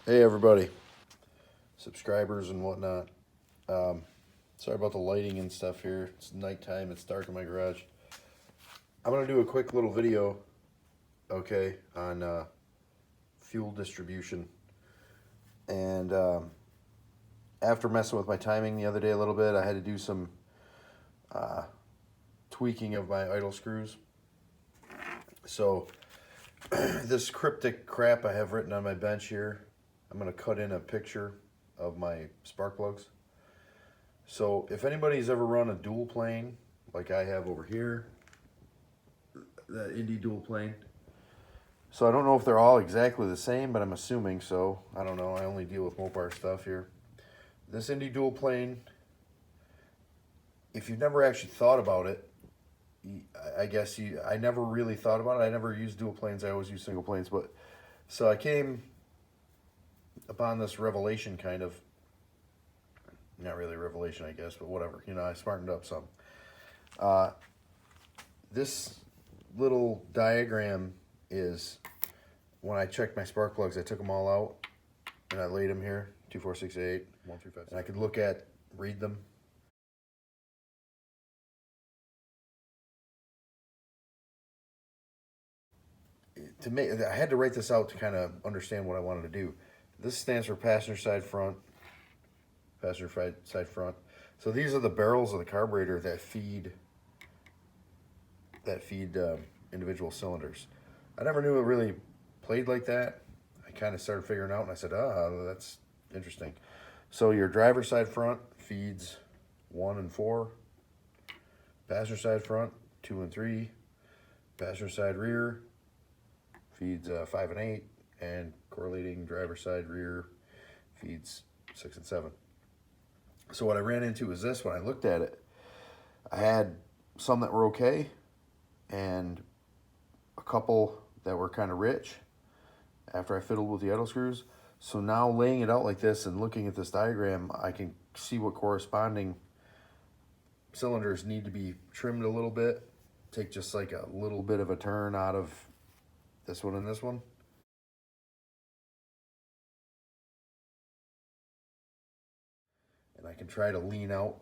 Hey everybody, subscribers and whatnot. Sorry about the lighting and stuff here. It's nighttime, it's dark in my garage. I'm gonna do a quick little video, okay, on fuel distribution. And after messing with my timing the other day a little bit, I had to do some tweaking of my idle screws. So this cryptic crap I have written on my bench here, I'm gonna cut in a picture of my spark plugs. So if anybody's ever run a dual plane, like I have over here, that Indy dual plane. So I don't know if they're all exactly the same, but I'm assuming so. I don't know. I only deal with Mopar stuff here. This Indy dual plane, if you've never actually thought about it, I never really thought about it. I never used dual planes. I always use single planes. But so I came upon this revelation, kind of. Not really a revelation, I guess, but whatever. You know, I smartened up some. This little diagram is when I checked my spark plugs. I took them all out and I laid them here, 2, 4, 6, 8, 1 through 5. And I could read them. To make, I had to write this out to kind of understand what I wanted to do. This stands for passenger side front. So these are the barrels of the carburetor that feed individual cylinders. I never knew it really played like that. I kind of started figuring out, and I said, that's interesting. So your driver's side front feeds 1 and 4. Passenger side front, 2 and 3. Passenger side rear feeds 5 and 8. And correlating driver's side rear feeds 6 and 7. So what I ran into is this. When I looked at it, I had some that were okay and a couple that were kind of rich after I fiddled with the idle screws. So now laying it out like this and looking at this diagram, I can see what corresponding cylinders need to be trimmed a little bit. Take just like a little bit of a turn out of this one and this one. And I can try to lean out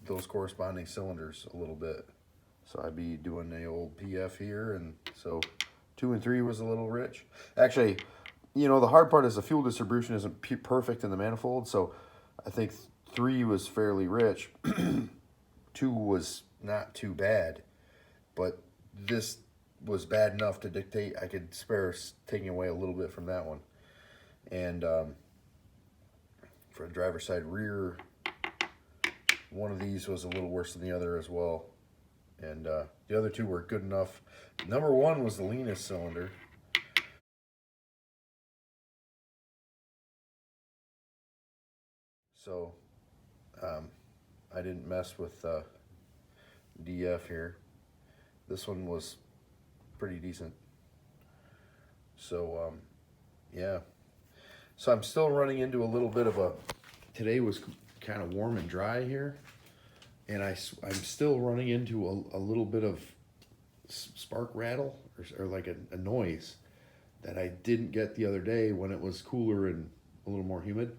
those corresponding cylinders a little bit. So I'd be doing the old PF here, and so 2 and 3 was a little rich. Actually, you know, the hard part is the fuel distribution isn't perfect in the manifold, so I think 3 was fairly rich. 2 was not too bad, but this was bad enough to dictate I could spare taking away a little bit from that one. And for the driver's side rear, one of these was a little worse than the other as well. And the other 2 were good enough. Number 1 was the leanest cylinder. So I didn't mess with DF here. This one was pretty decent. So yeah. So I'm still running into a little bit of today was kind of warm and dry here. And I'm still running into a little bit of spark rattle or like a noise that I didn't get the other day when it was cooler and a little more humid.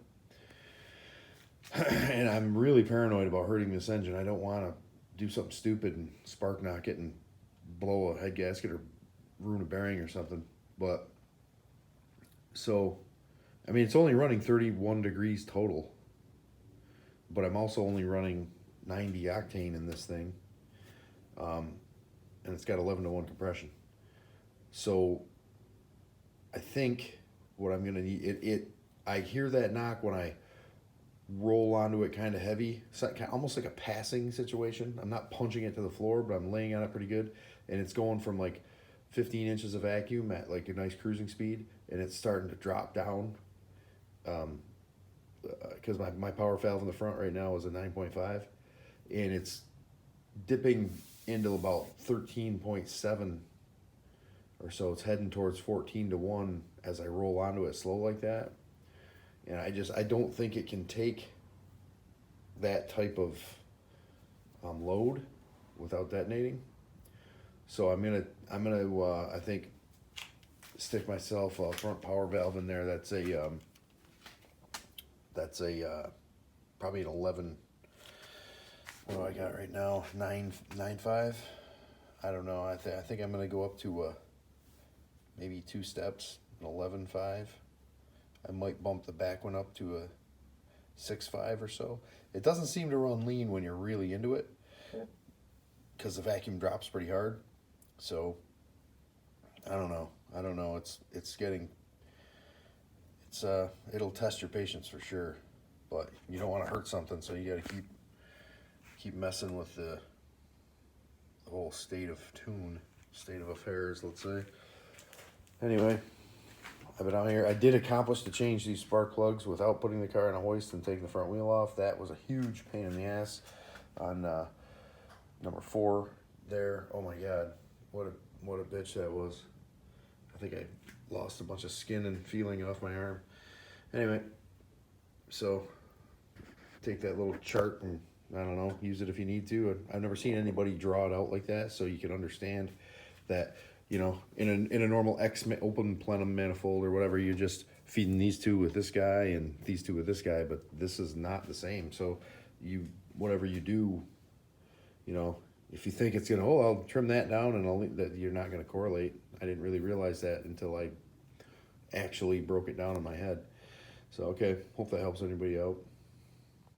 And I'm really paranoid about hurting this engine. I don't want to do something stupid and spark knock it and blow a head gasket or ruin a bearing or something. But so, I mean, it's only running 31 degrees total, but I'm also only running 90 octane in this thing, and it's got 11-to-1 compression. So I think what I'm gonna need, I hear that knock when I roll onto it kind of heavy. It's like, almost like a passing situation. I'm not punching it to the floor, but I'm laying on it pretty good, and it's going from like 15 inches of vacuum at like a nice cruising speed, and it's starting to drop down. Because my power valve in the front right now is a 9.5, and it's dipping into about 13.7 or so. It's heading towards 14-to-1 as I roll onto it slow like that. And I don't think it can take that type of load without detonating. So I'm gonna I think stick myself a front power valve in there. That's a probably an 11. What do I got right now? 9.5. I don't know. I think I'm gonna go up to maybe 2 steps, an 11.5. I might bump the back one up to a 6.5 or so. It doesn't seem to run lean when you're really into it, because the vacuum drops pretty hard. So I don't know. It'll test your patience for sure, but you don't want to hurt something, so you got to keep messing with the whole state of affairs, let's say. Anyway, I've been out here. I did accomplish to change these spark plugs without putting the car on a hoist and taking the front wheel off. That was a huge pain in the ass on number 4 there. Oh my God, what a bitch that was. I think I lost a bunch of skin and feeling off my arm. Anyway, so take that little chart and, I don't know, use it if you need to. I've never seen anybody draw it out like that, so you can understand that, you know, in a normal open plenum manifold or whatever, you're just feeding these two with this guy and these two with this guy, but this is not the same. So whatever you do, you know, if you think it's gonna, I'll trim that down and that you're not gonna correlate. I didn't really realize that until I actually broke it down in my head. So, okay, hope that helps anybody out.